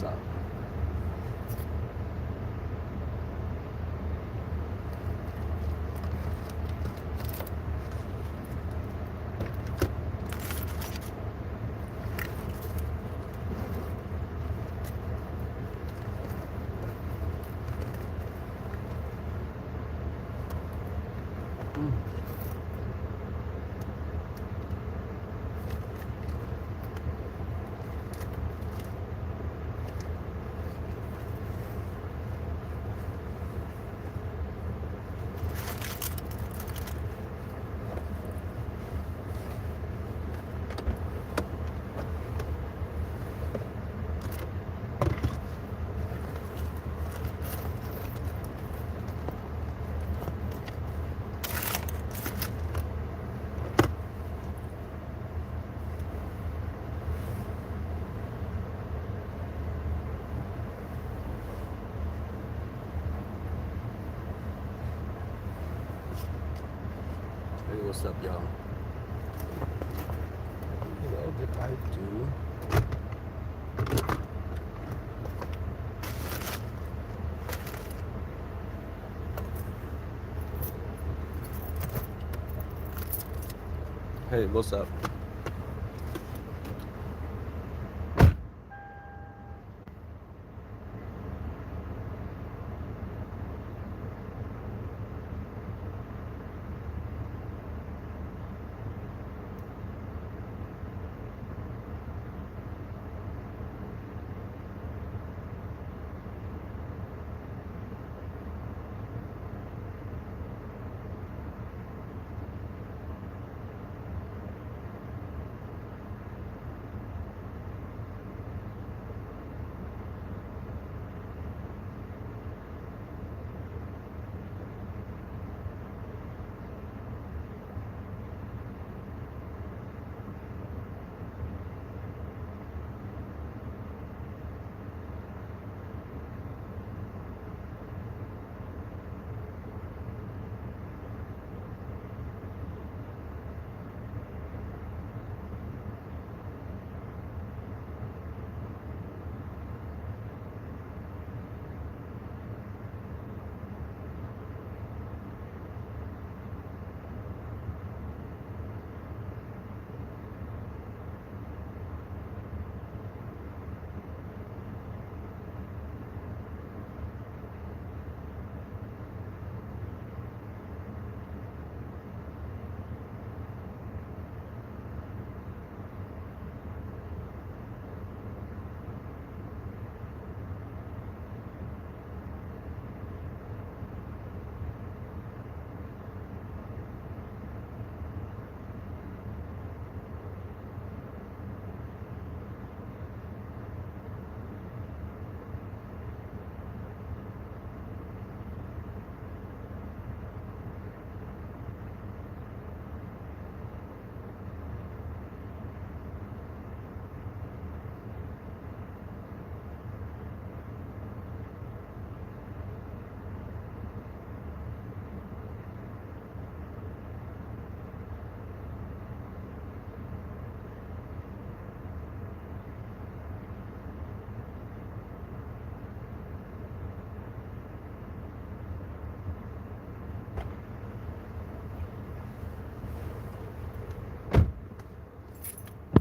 what's up. Hey, what's up, y'all? What did I do? Hey, what's up?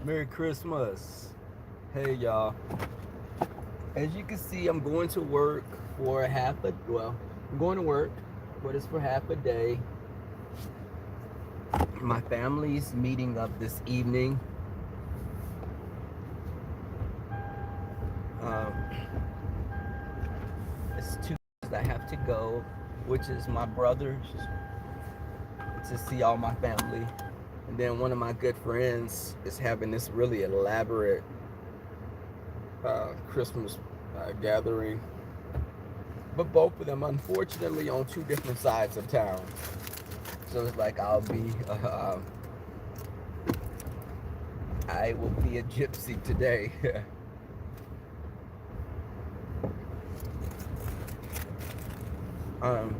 Merry Christmas. Hey, y'all. As you can see, I'm going to work for I'm going to work, but it's for half a day. My family's meeting up this evening. Um, it's 2 days I have to go, which is my brother's, to see all my family. And then one of my good friends is having this really elaborate Christmas gathering. But both of them, unfortunately, on 2 different sides of town. So it's like I will be a gypsy today. um,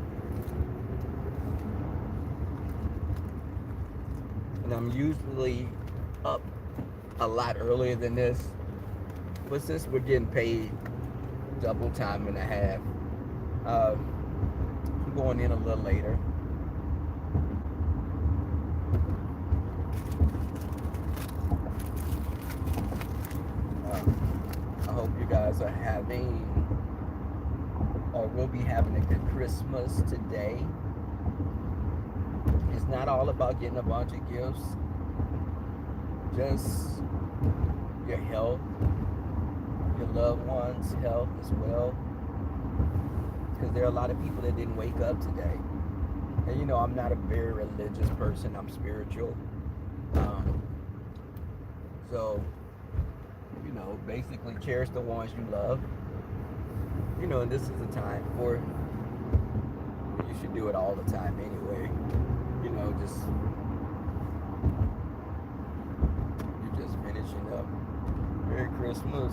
and I'm usually up a lot earlier than this. But since we're getting paid double time and a half, I'm going in a little later. Uh, I hope you guys are having, or will be having, a good Christmas today. It's not all about getting a bunch of gifts, just your health, your loved ones' health as well. Because there are a lot of people that didn't wake up today. And you know, I'm not a very religious person, I'm spiritual. Um, so, you know, basically cherish the ones you love. You know, and this is a time for, you should do it all the time anyway. You know, you're just finishing up. Merry Christmas.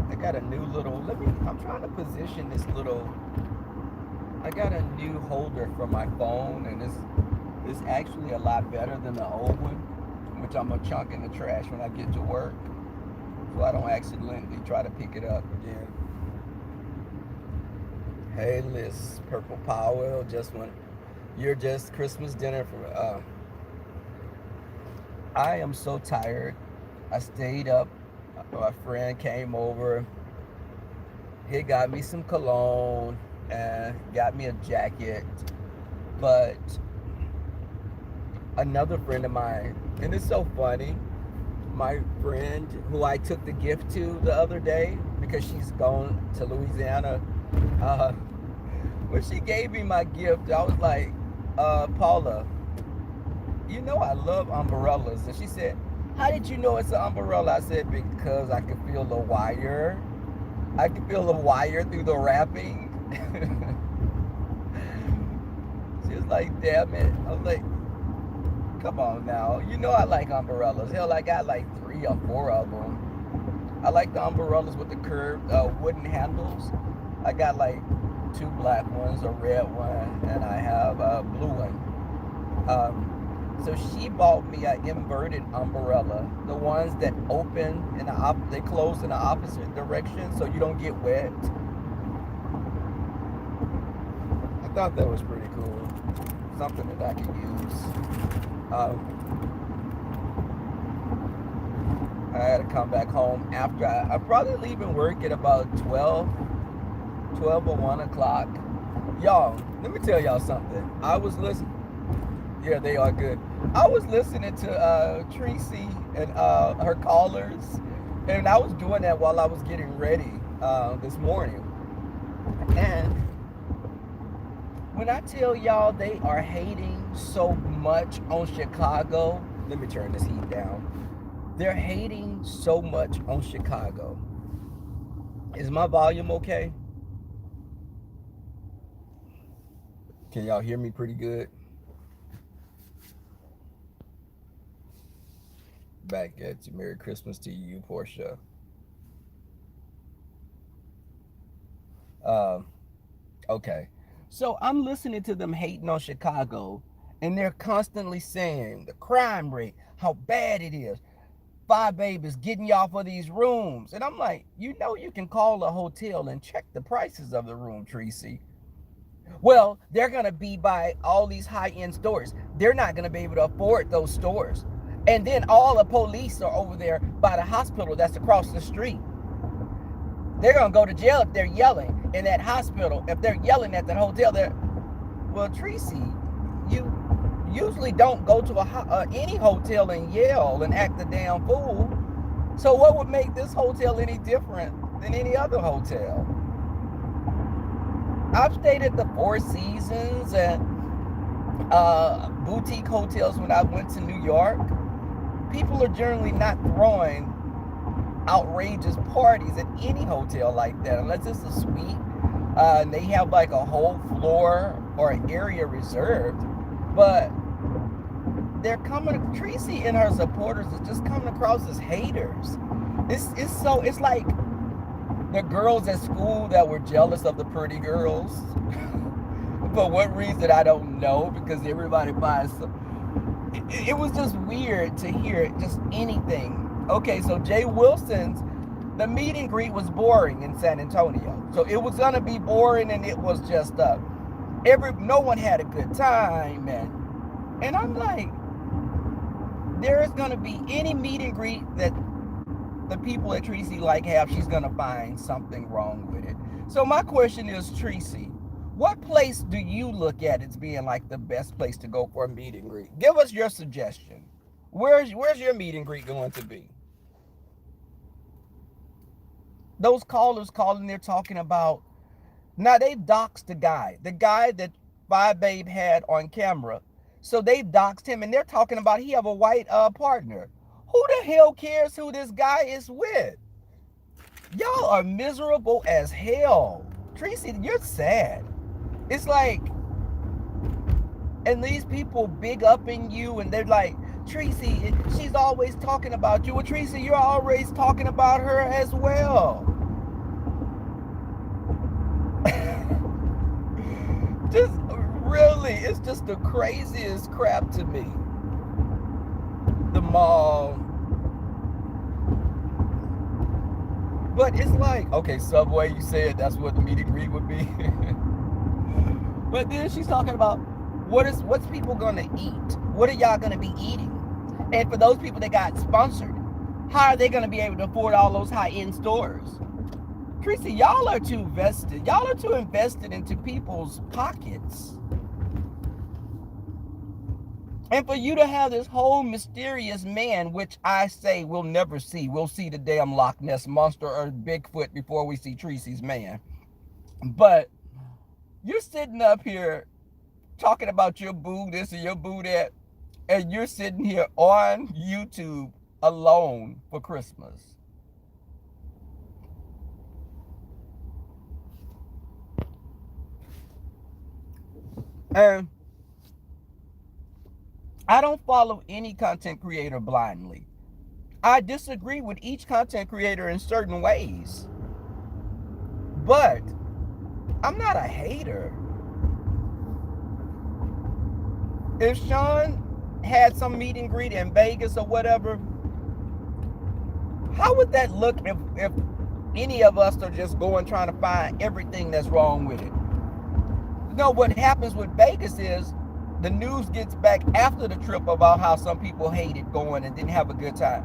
I got a new little, I'm trying to position this little, I got a new holder for my phone, and it's actually a lot better than the old one, which I'm gonna chunk in the trash when I get to work, so I don't accidentally try to pick it up again. Hey Liz, Purple Powell, just went, you're just Christmas dinner for, I am so tired. I stayed up. My friend came over. He got me some cologne and got me a jacket. But another friend of mine, and it's so funny, my friend who I took the gift to the other day because she's gone to Louisiana, when she gave me my gift, I was like, Paula, you know I love umbrellas. And she said, how did you know it's an umbrella? I said, because I could feel the wire. I could feel the wire through the wrapping. She was like, damn it. I was like, come on now. You know I like umbrellas. Hell, I got like 3 or 4 of them. I like the umbrellas with the curved wooden handles. I got like 2 black ones, a red one, and I have a blue one. So she bought me an inverted umbrella, the ones that open and they close in the opposite direction, so you don't get wet. I thought that was pretty cool, something that I could use. I had to come back home after I probably leaving work at about 12 or 1 o'clock. Y'all, let me tell y'all something. I was listening. Yeah, they are good. I was listening to Tracy and her callers, and I was doing that while I was getting ready this morning. And when I tell y'all they are hating so much on Chicago, let me turn this heat down. They're hating so much on Chicago. Is my volume okay? Can y'all hear me pretty good? Back at you. Merry Christmas to you, Portia. Okay. So I'm listening to them hating on Chicago, and they're constantly saying the crime rate, how bad it is. 5 babies getting y'all for these rooms. And I'm like, you know, you can call a hotel and check the prices of the room, Tracy. Well, they're going to be by all these high-end stores. They're not going to be able to afford those stores. And then all the police are over there by the hospital that's across the street. They're going to go to jail if they're yelling in that hospital. If they're yelling at that hotel, well, Tracy, you usually don't go to any hotel and yell and act a damn fool. So what would make this hotel any different than any other hotel? I've stayed at the Four Seasons and boutique hotels when I went to New York. People are generally not throwing outrageous parties at any hotel like that unless it's a suite. And they have like a whole floor or an area reserved. But they're coming, Tracy and her supporters is just coming across as haters. It's like the girls at school that were jealous of the pretty girls. For what reason, I don't know, because everybody buys some. It was just weird to hear just anything Okay, so Jay Wilson's, the meet and greet was boring in San Antonio. So it was gonna be boring, and it was just no one had a good time, and I'm like, there is gonna be any meet and greet that the people at Tracy like have, she's gonna find something wrong with it. So my question is, Tracy, what place do you look at as being like the best place to go for a meet and greet? Give us your suggestion. Where's your meet and greet going to be? Those callers calling, they're talking about, now they've doxed the guy that Five Babe had on camera. So they've doxed him, and they're talking about he have a white partner. Who the hell cares who this guy is with? Y'all are miserable as hell. Tracy, you're sad. It's like, and these people big up in you, and they're like, Tracy, she's always talking about you. Well, Tracy, you're always talking about her as well. Just really, it's just the craziest crap to me. The mall. But it's like, okay, Subway, you said that's what the meet and greet would be. But then she's talking about what's people gonna eat? What are y'all gonna be eating? And for those people that got sponsored, how are they gonna be able to afford all those high-end stores? Tracy, y'all are too vested. Y'all are too invested into people's pockets. And for you to have this whole mysterious man, which I say we'll never see. We'll see the damn Loch Ness Monster or Bigfoot before we see Tracy's man. But you're sitting up here talking about your boo this and your boo that, and you're sitting here on YouTube alone for Christmas. And I don't follow any content creator blindly. I disagree with each content creator in certain ways. But I'm not a hater. If Sean had some meet and greet in Vegas or whatever, how would that look if any of us are just going trying to find everything that's wrong with it? You know, what happens with Vegas is the news gets back after the trip about how some people hated going and didn't have a good time.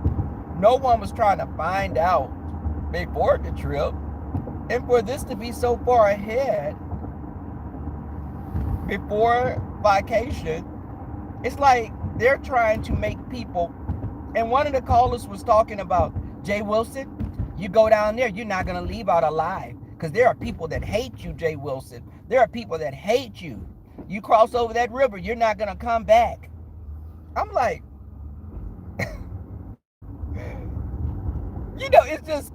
No one was trying to find out before the trip. And for this to be so far ahead before vacation, it's like they're trying to make people. And one of the callers was talking about, Jay Wilson, you go down there, you're not going to leave out alive. Because there are people that hate you, Jay Wilson. There are people that hate you. You cross over that river, you're not going to come back. I'm like, you know, it's just,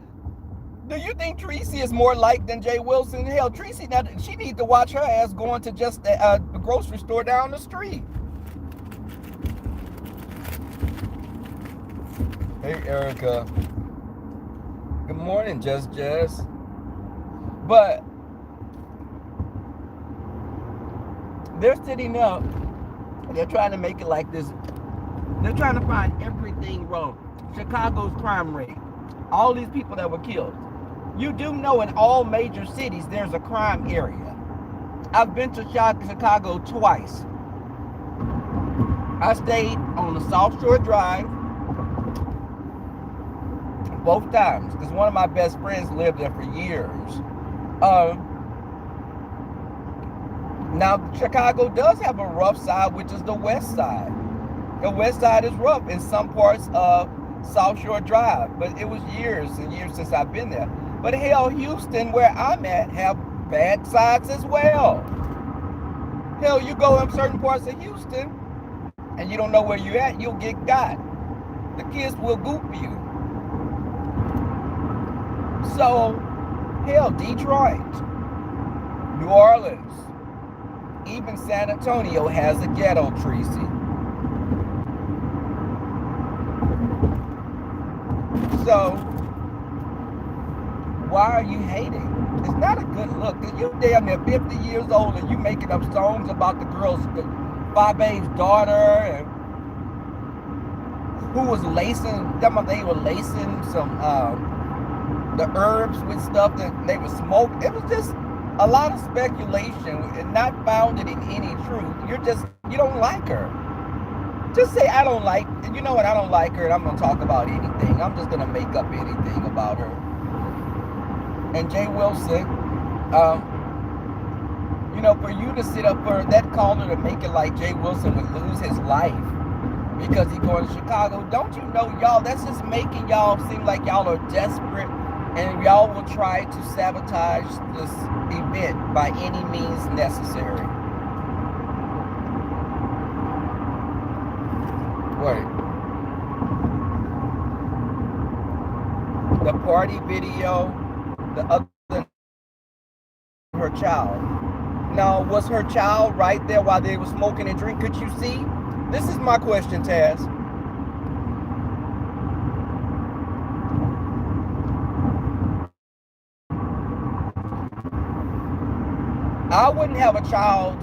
do you think Tracy is more liked than Jay Wilson? Hell, Tracy, now she needs to watch her ass going to just the grocery store down the street. Hey, Erica. Good morning, Just. But they're sitting up, they're trying to make it like this. They're trying to find everything wrong. Chicago's crime rate, all these people that were killed. You do know in all major cities there's a crime area. I've been to Chicago twice. I stayed on the South Shore Drive both times because one of my best friends lived there for years. Now, Chicago does have a rough side, which is the west side. The west side is rough in some parts of South Shore Drive, but it was years and years since I've been there. But hell, Houston, where I'm at, have bad sides as well. Hell, you go in certain parts of Houston and you don't know where you're at, you'll get got. The kids will goop you. So, hell, Detroit, New Orleans, even San Antonio has a ghetto, Tracy. So, why are you hating? It's not a good look. You damn near 50 years old and you making up songs about the girl's, Five Babe's daughter, and who was lacing, they were lacing some the herbs with stuff that they would smoke. It was just a lot of speculation and not founded in any truth. You don't like her. Just say I don't like, you know what, I don't like her, and I'm gonna talk about anything. I'm just gonna make up anything about her. And Jay Wilson, for you to sit up for that caller to make it like Jay Wilson would lose his life because he's going to Chicago, don't you know, y'all, that's just making y'all seem like y'all are desperate and y'all will try to sabotage this event by any means necessary. Wait. The party video, the other her child. Now, was her child right there while they were smoking and drinking? Could you see? This is my question, Taz. I wouldn't have a child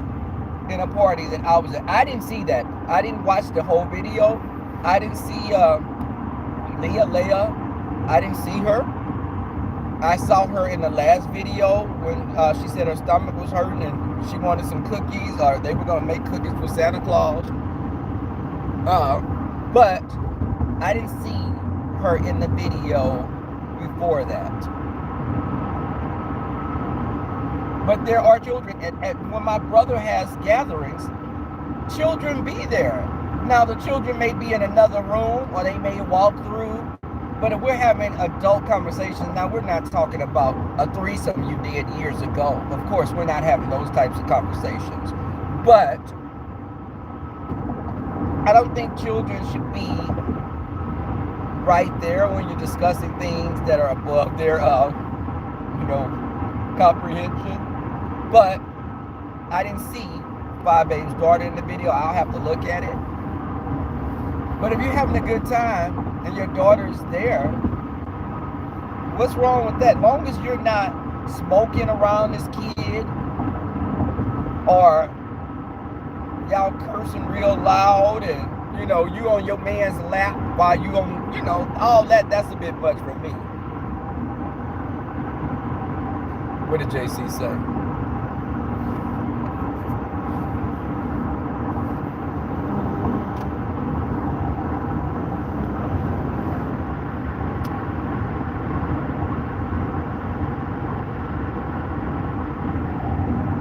in a party that I was at. I didn't see that. I didn't watch the whole video. I didn't see Leah. I didn't see her. I saw her in the last video when she said her stomach was hurting and she wanted some cookies, or they were going to make cookies for Santa Claus. But I didn't see her in the video before that. But there are children, when my brother has gatherings, children be there. Now the children may be in another room or they may walk through. But if we're having adult conversations, now we're not talking about a threesome you did years ago. Of course, we're not having those types of conversations. But I don't think children should be right there when you're discussing things that are above their, comprehension. But I didn't see Five Babe's daughter in the video. I'll have to look at it. But if you're having a good time and your daughter's there, what's wrong with that? As long as you're not smoking around this kid or y'all cursing real loud and, you on your man's lap while you on, all that's a bit much for me. What did JC say?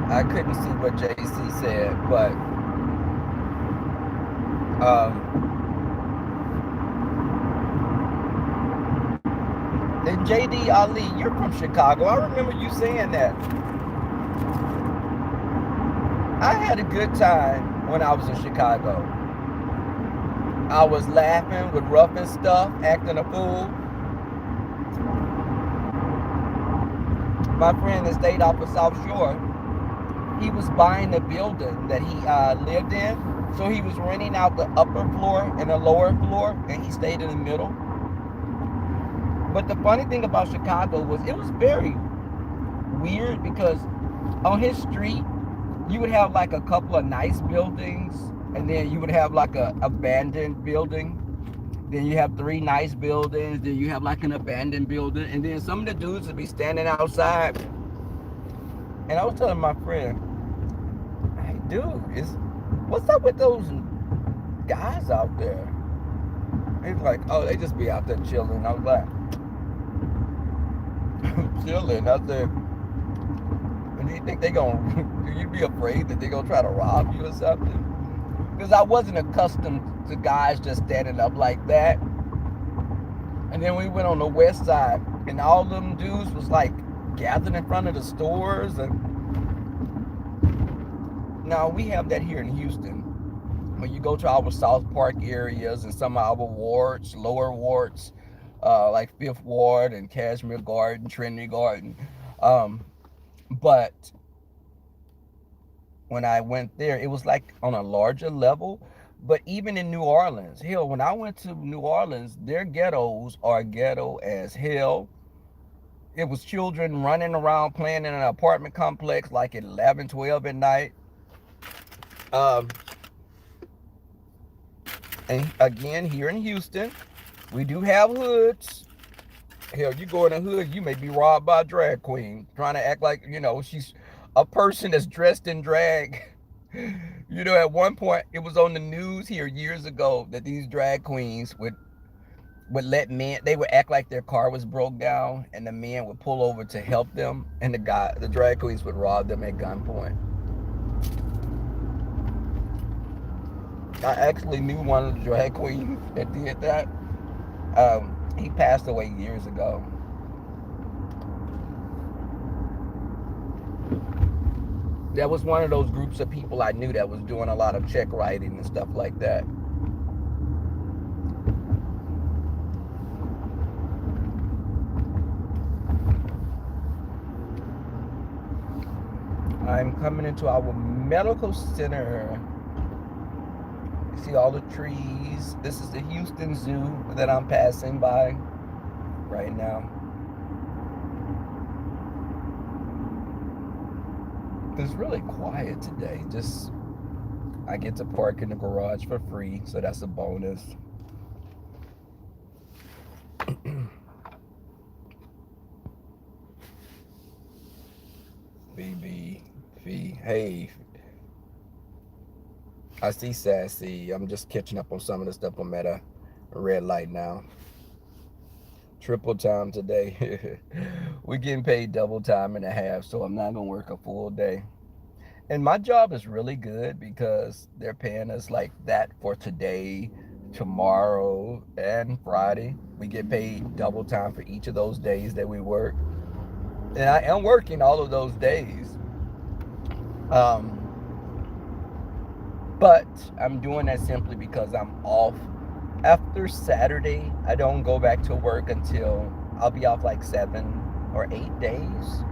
I couldn't see what JC said, but and JD Ali, you're from Chicago. I remember you saying that. I had a good time when I was in Chicago. I was laughing with rough and stuff, acting a fool. My friend that stayed off of South Shore, he was buying a building that he lived in. So he was renting out the upper floor and the lower floor, and he stayed in the middle. But the funny thing about Chicago was it was very weird because on his street, you would have like a couple of nice buildings, and then you would have like a abandoned building. Then you have 3 nice buildings, then you have like an abandoned building, and then some of the dudes would be standing outside. And I was telling my friend, hey dude, what's up with those guys out there? He's like, oh, they just be out there chilling. I was like, chilling. I said, do you think do you be afraid that they're gonna try to rob you or something? Because I wasn't accustomed to guys just standing up like that. And then we went on the west side, and all them dudes was like gathered in front of the stores. And now we have that here in Houston. When you go to our South Park areas and some of our wards, lower wards, like 5th Ward and Cashmere Garden, Trinity Garden. But when I went there, it was like on a larger level. But even in New Orleans, hell, when I went to New Orleans, their ghettos are ghetto as hell. It was children running around playing in an apartment complex like at 11, 12 at night. And again, here in Houston, we do have hoods. Hell, you go in the hood, you may be robbed by a drag queen trying to act like, she's a person that's dressed in drag. At one point, it was on the news here years ago that these drag queens would let men, they would act like their car was broke down, and the men would pull over to help them, and the drag queens would rob them at gunpoint. I actually knew one of the drag queens that did that. He passed away years ago. That was one of those groups of people I knew that was doing a lot of check writing and stuff like that. I'm coming into our medical center. You see all the trees. This is the Houston Zoo that I'm passing by right now. It's really quiet today. I get to park in the garage for free, so that's a bonus. BB, Fee, hey. I see Sassy. I'm just catching up on some of the stuff. I'm at a red light now. Triple time today. We're getting paid double time and a half, so I'm not gonna work a full day. And my job is really good because they're paying us like that for today, tomorrow, and Friday. We get paid double time for each of those days that we work. And I am working all of those days. But I'm doing that simply because I'm off. After Saturday, I don't go back to work until I'll be off like 7 or 8 days.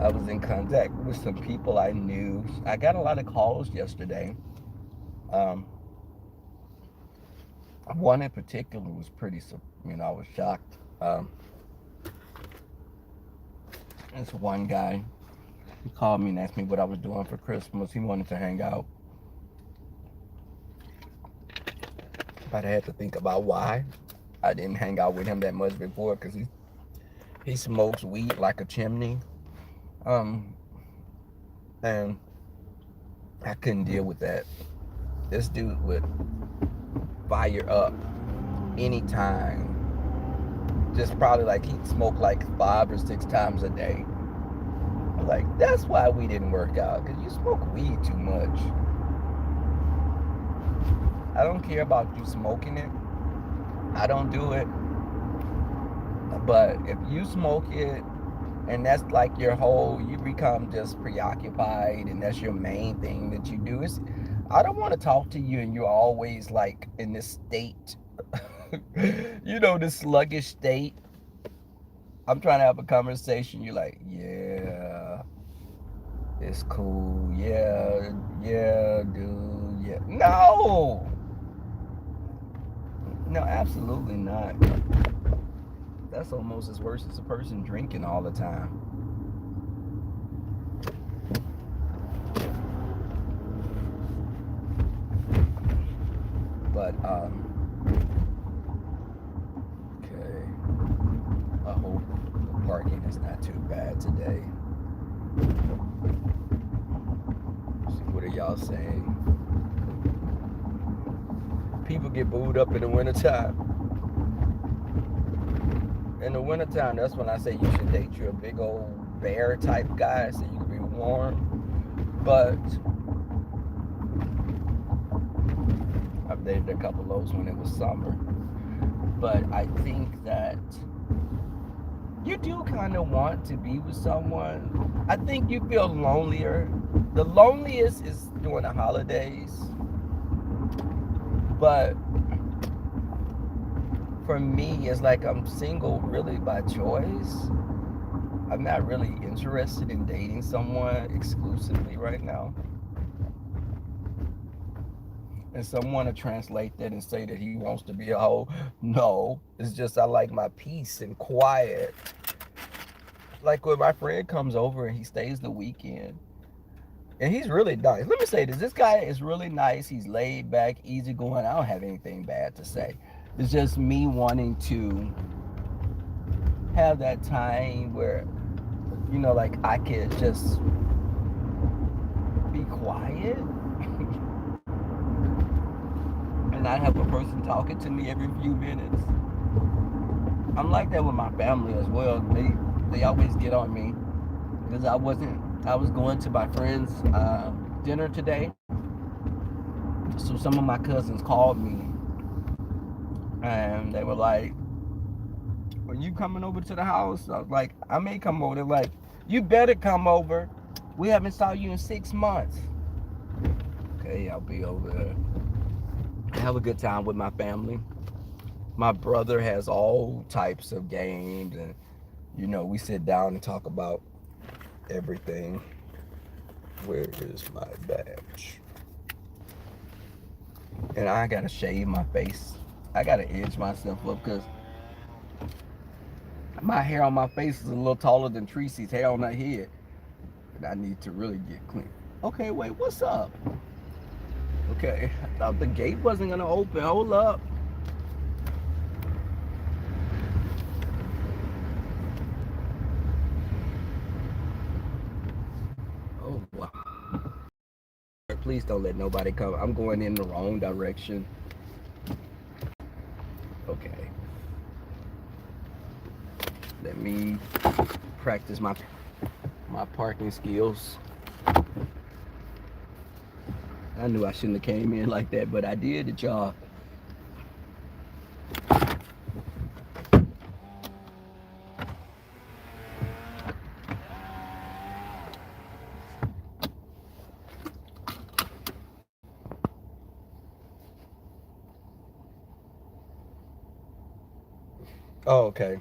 I was in contact with some people I knew. I got a lot of calls yesterday. One in particular was pretty, I was shocked. This one guy, he called me and asked me what I was doing for Christmas. He wanted to hang out. But I had to think about why I didn't hang out with him that much before, because he smokes weed like a chimney. And I couldn't deal with that. This dude would fire up anytime. Just probably like he'd smoke like 5 or 6 times a day. I'm like, that's why we didn't work out, because you smoke weed too much. I don't care about you smoking it. I don't do it. But if you smoke it, and that's like you become just preoccupied, and that's your main thing that you do. I don't want to talk to you and you're always like in this state, this sluggish state. I'm trying to have a conversation. You're like, yeah, it's cool. Yeah, dude. Yeah. No, absolutely not. That's almost as worse as a person drinking all the time. But, okay. I hope the parking is not too bad today. What are y'all saying? People get booed up in the wintertime. In the wintertime, that's when I say you should date you a big old bear type guy so you can be warm. But I've dated a couple of those when it was summer. But I think that you do kind of want to be with someone. I think you feel lonelier. The loneliest is during the holidays. But for me, it's like I'm single really by choice. I'm not really interested in dating someone exclusively right now. And someone to translate that and say that he wants to be a hoe. No, it's just I like my peace and quiet. Like when my friend comes over and he stays the weekend, and he's really nice. Let me say this: this guy is really nice. He's laid back, easygoing. I don't have anything bad to say. It's just me wanting to have that time where, like I could just be quiet and not have a person talking to me every few minutes. I'm like that with my family as well. They always get on me because I was going to my friend's dinner today. So some of my cousins called me and they were like, "Are you coming over to the house?" I was like, "I may come over." They're like, "You better come over. We haven't saw you in 6 months." Okay, I'll be over there. I have a good time with my family. My brother has all types of games, and we sit down and talk about everything. Where is my badge? And I gotta shave my face. I gotta edge myself up because my hair on my face is a little taller than Tracy's hair on her head. And I need to really get clean. Okay, wait, what's up? Okay, I thought the gate wasn't gonna open. Hold up. Oh, wow. Please don't let nobody come. I'm going in the wrong direction. Okay. Let me practice my parking skills. I knew I shouldn't have came in like that, but I did it, y'all. Oh, okay.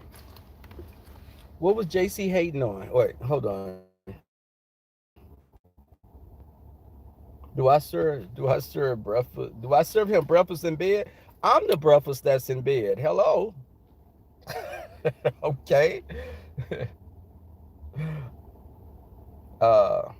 What was JC hating on? Wait, hold on. Do I serve him breakfast in bed? I'm the breakfast that's in bed. Hello. Okay. uh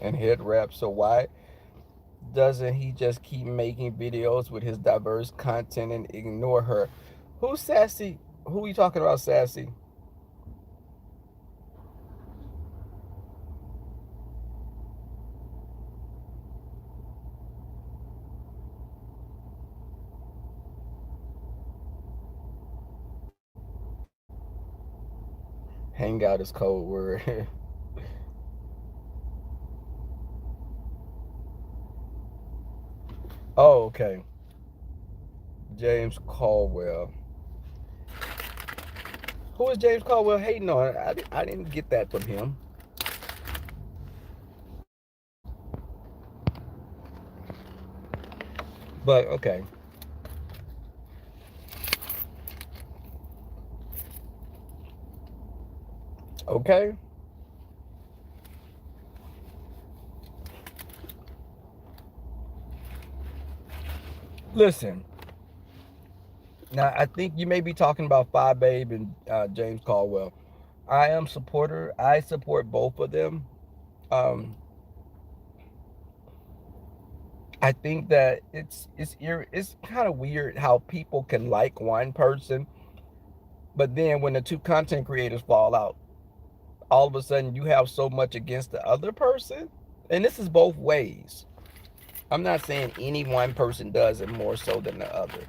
and head wrap. So why doesn't he just keep making videos with his diverse content and ignore her? Who's Sassy? Who are you talking about, Sassy? Hangout is code word. Oh, okay. James Caldwell. Who is James Caldwell hating on? I didn't get that from him. But okay. Okay. Listen. Now I think you may be talking about Five Babe and James Caldwell. I am supporter. I support both of them. Um, I think that it's kind of weird how people can like one person, but then when the two content creators fall out, all of a sudden you have so much against the other person. And this is both ways. I'm not saying any one person does it more so than the other.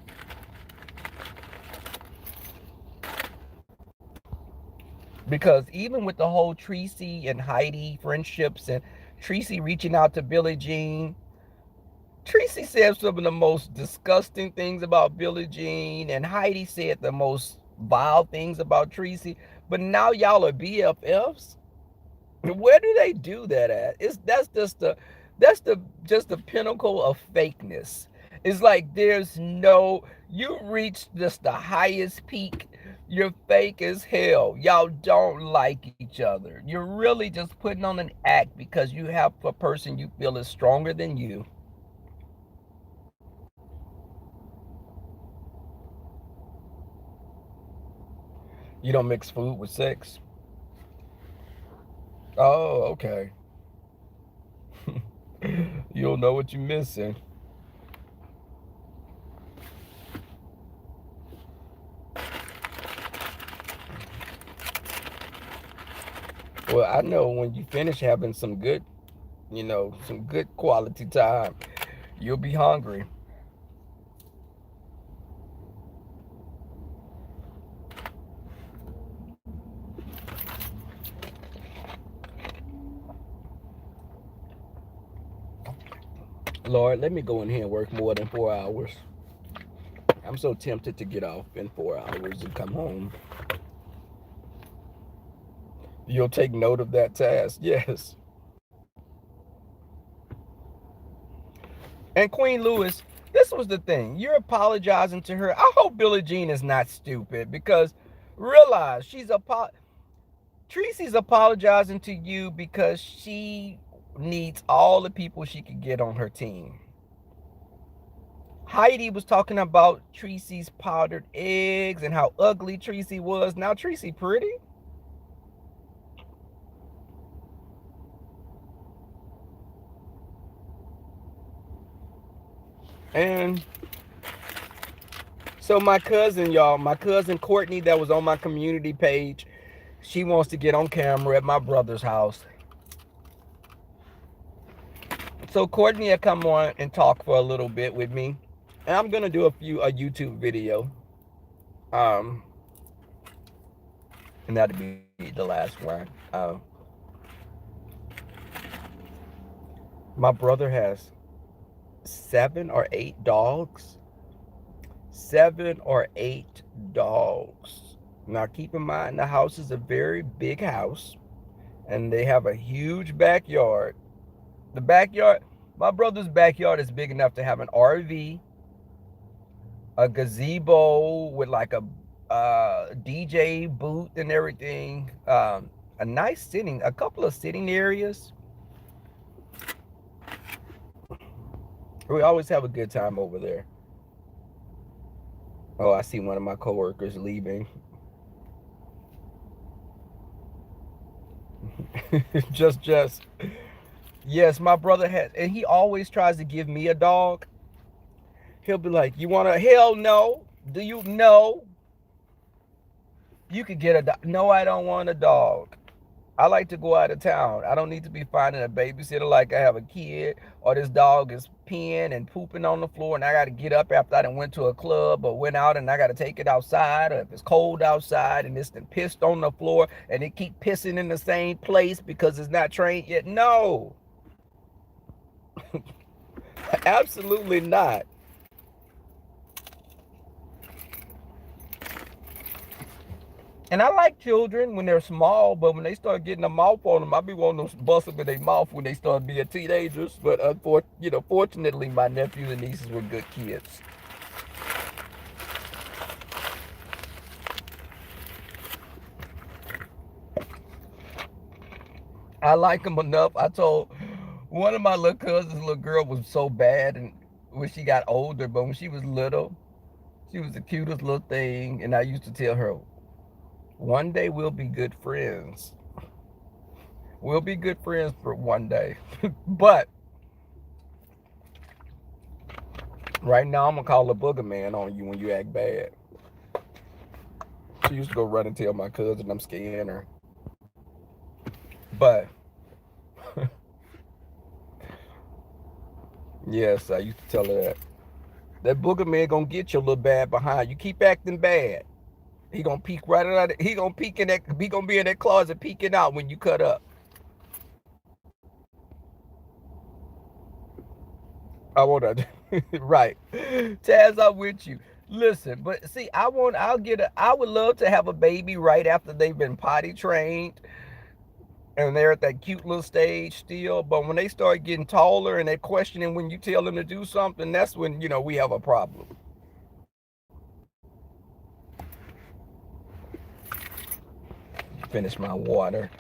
Because even with the whole Tracy and Heidi friendships and Tracy reaching out to Billie Jean, Tracy said some of the most disgusting things about Billie Jean, and Heidi said the most vile things about Tracy. But now y'all are BFFs. Where do they do that at? It's that's the just the pinnacle of fakeness. It's like there's no You reached just the highest peak. You're fake as hell. Y'all don't like each other. You're really just putting on an act because you have a person you feel is stronger than you. You don't mix food with sex. Oh, okay. You don't know what you're missing. Well, I know when you finish having some good, some good quality time, you'll be hungry. Lord, let me go in here and work more than 4 hours. I'm so tempted to get off in 4 hours and come home. You'll take note of that task. Yes. And Queen Lewis, this was the thing. You're apologizing to her. I hope Billie Jean is not stupid because realize Tracy's apologizing to you because she needs all the people she could get on her team. Heidi was talking about Tracy's powdered eggs and how ugly Tracy was. Now Tracy pretty. And so my cousin Courtney that was on my community page, she wants to get on camera at my brother's house. So Courtney had come on and talk for a little bit with me. And I'm gonna do a YouTube video. Um and that'll be the last one. My brother has 7 or 8 dogs. 7 or 8 dogs. Now keep in mind the house is a very big house and they have a huge backyard. The backyard, my brother's backyard is big enough to have an RV, a gazebo with like a DJ booth and everything. A couple of sitting areas. We always have a good time over there. Oh, I see one of my coworkers leaving. just. Yes, my brother has, and he always tries to give me a dog. He'll be like, "You want a hell no? Do you know? You could get a dog. No, I don't want a dog. I like to go out of town. I don't need to be finding a babysitter like I have a kid or this dog is peeing and pooping on the floor and I got to get up after I done went to a club or went out and I got to take it outside, or if it's cold outside and it's been pissed on the floor and it keep pissing in the same place because it's not trained yet. No, absolutely not. And I like children when they're small, but when they start getting a mouth on them, I be wanting to bust them in their mouth when they start being teenagers. But fortunately, my nephews and nieces were good kids. I like them enough. I told one of my little cousins, little girl was so bad, and when she got older, but when she was little, she was the cutest little thing. And I used to tell her, one day we'll be good friends. We'll be good friends for one day. But right now, I'm going to call a booger man on you when you act bad. She used to go run and tell my cousin I'm scaring her. But, yes, I used to tell her that. That booger man going to get your little bad behind. You keep acting bad. He going to peek right out. He going to peek in that. He going to be in that closet peeking out when you cut up. I want to, right. Taz, I'm with you. Listen, but see, I would love to have a baby right after they've been potty trained and they're at that cute little stage still. But when they start getting taller and they're questioning when you tell them to do something, that's when, we have a problem. Finish my water.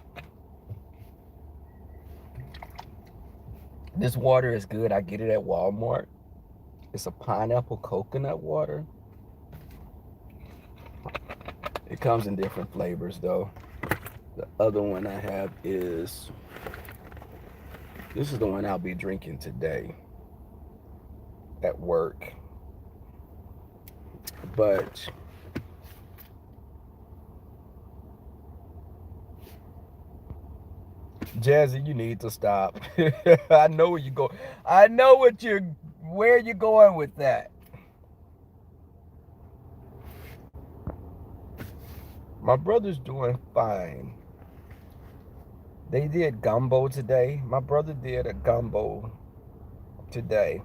This water is good. I get it at Walmart. It's a pineapple coconut water. It comes in different flavors though. The other one I have is, this is the one I'll be drinking today at work. But Jazzy, you need to stop. I know where you go. I know where you're going with that. My brother's doing fine. They did gumbo today. My brother did a gumbo today.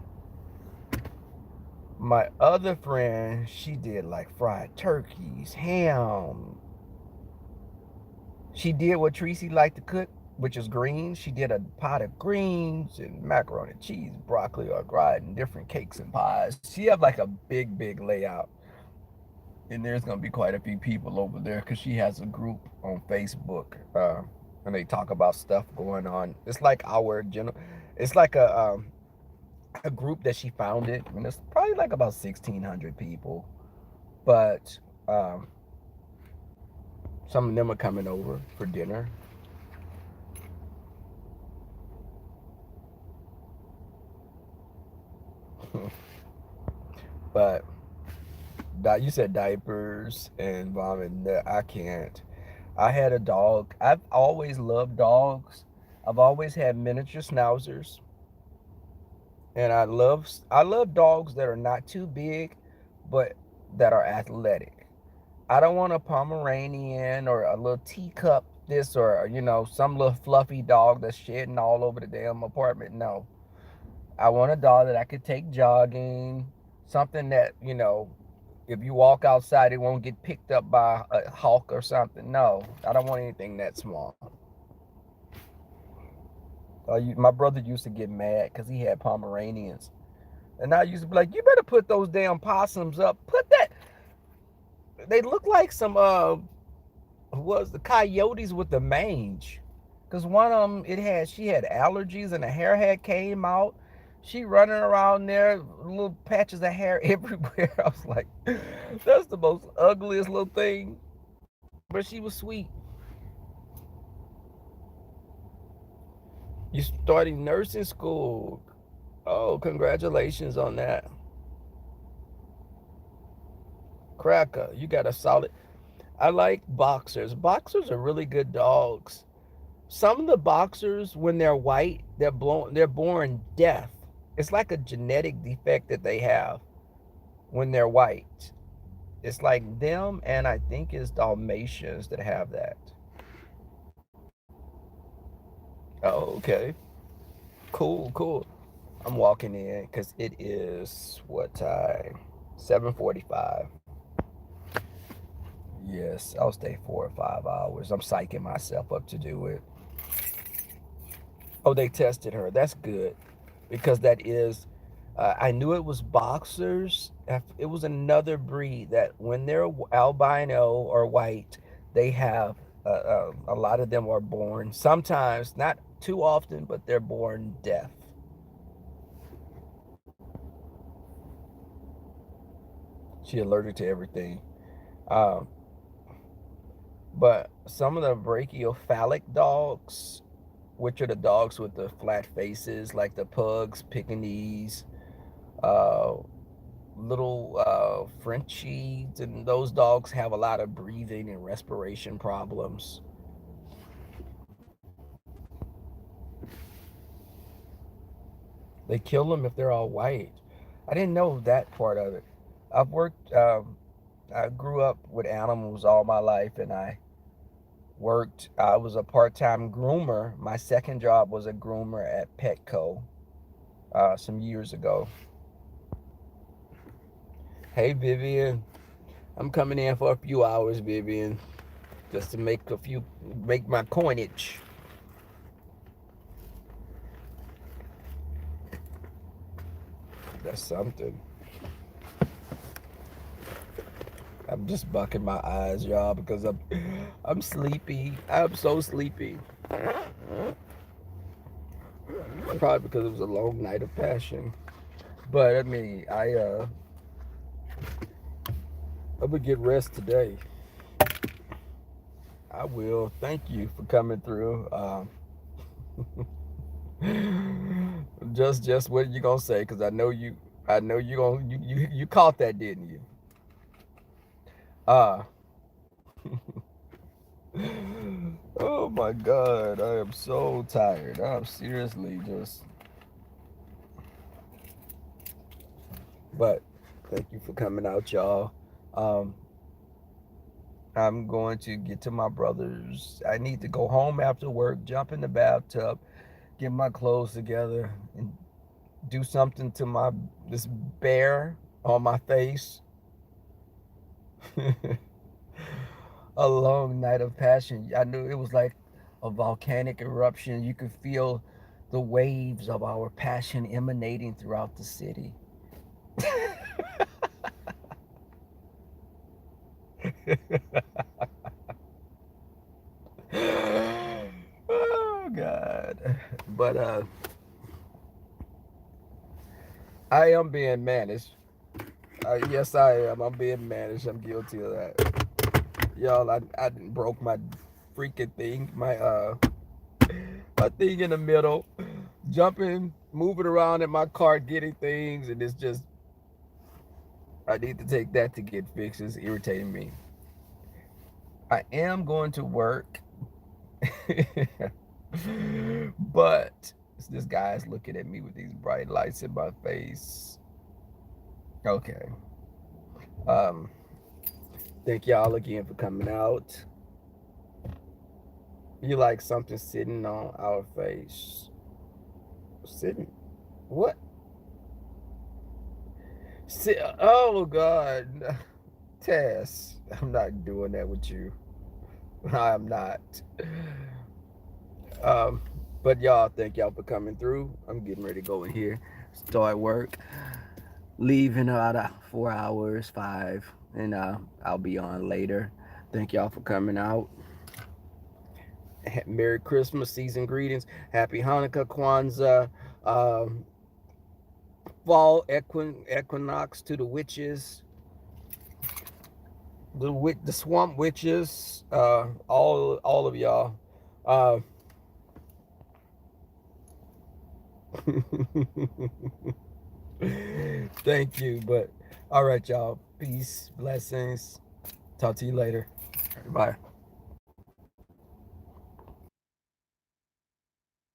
My other friend, she did like fried turkeys, ham. She did what Tracy liked to cook, which is greens. She did a pot of greens and macaroni and cheese, broccoli or gratin, different cakes and pies. She have like a big layout. And there's gonna be quite a few people over there because she has a group on Facebook, and they talk about stuff going on. It's like our general. It's like a group that she founded, and it's probably like about 1,600 people. But some of them are coming over for dinner. But you said diapers and vomit. I can't. I had a dog. I've always loved dogs. I've always had miniature schnauzers, and I love dogs that are not too big, but that are athletic. I don't want a Pomeranian or a little teacup this, or some little fluffy dog that's shedding all over the damn apartment. No, I want a dog that I could take jogging, something that if you walk outside, it won't get picked up by a hawk or something. No, I don't want anything that small. My brother used to get mad because he had Pomeranians. And I used to be like, you better put those damn possums up. Put that. They look like some, was the coyotes with the mange. Because one of them, she had allergies and the hair had came out. She running around there, little patches of hair everywhere. I was like, that's the most ugliest little thing. But she was sweet. You starting nursing school. Oh, congratulations on that. Cracker, you got a solid. I like boxers. Boxers are really good dogs. Some of the boxers, when they're white, they're born deaf. It's like a genetic defect that they have when they're white. It's like them, and I think it's Dalmatians that have that. Oh, okay. Cool. I'm walking in because it is what time? 7:45. Yes, I'll stay 4 or 5 hours. I'm psyching myself up to do it. Oh, they tested her. That's good because that is. I knew it was boxers. It was another breed that when they're albino or white, they have a lot of them are born. Sometimes, not too often, but they're born deaf. She allergic to everything. Um, but some of the brachiocephalic dogs, which are the dogs with the flat faces, like the pugs, Pekingese, uh, little Frenchies, and those dogs have a lot of breathing and respiration problems. They kill them if they're all white. I didn't know that part of it. I've worked. I grew up with animals all my life, and I was a part-time groomer. My second job was a groomer at Petco some years ago. Hey, Vivian. I'm coming in for a few hours, Vivian, just to make my coinage. That's something. I'm just bucking my eyes, y'all, because I'm sleepy. I'm so sleepy. Probably because it was a long night of passion. But I mean, I'm gonna get rest today. I will. Thank you for coming through. Just what you gonna say? Because I know you caught that, didn't you? Uh oh my God, I am so tired. I'm seriously just. But thank you for coming out, y'all. Um, I'm going to get to my brother's. I need to go home after work, jump in the bathtub, get my clothes together, and do something to this bear on my face. A long night of passion. I knew it was like a volcanic eruption. You could feel the waves of our passion emanating throughout the city. Oh God. But I am being managed. Yes, I am. I'm being managed. I'm guilty of that. Y'all, I broke my freaking thing. My thing in the middle. Jumping, moving around in my cart, getting things, and it's just I need to take that to get fixed. It's irritating me. I am going to work. But this guy's looking at me with these bright lights in my face. Okay. Um, thank y'all again for coming out. You like something sitting on our face. Sitting? What? Oh God. Tess, I'm not doing that with you. I'm not. Um, but y'all, thank y'all for coming through. I'm getting ready to go in here, start work, leave in about 4 hours, 5, and I'll be on later. Thank y'all for coming out. Merry Christmas, season greetings, Happy Hanukkah, Kwanzaa, um, fall equinox to the witches, the swamp witches, all of y'all. Thank you. But all right, y'all. Peace, blessings. Talk to you later. Bye.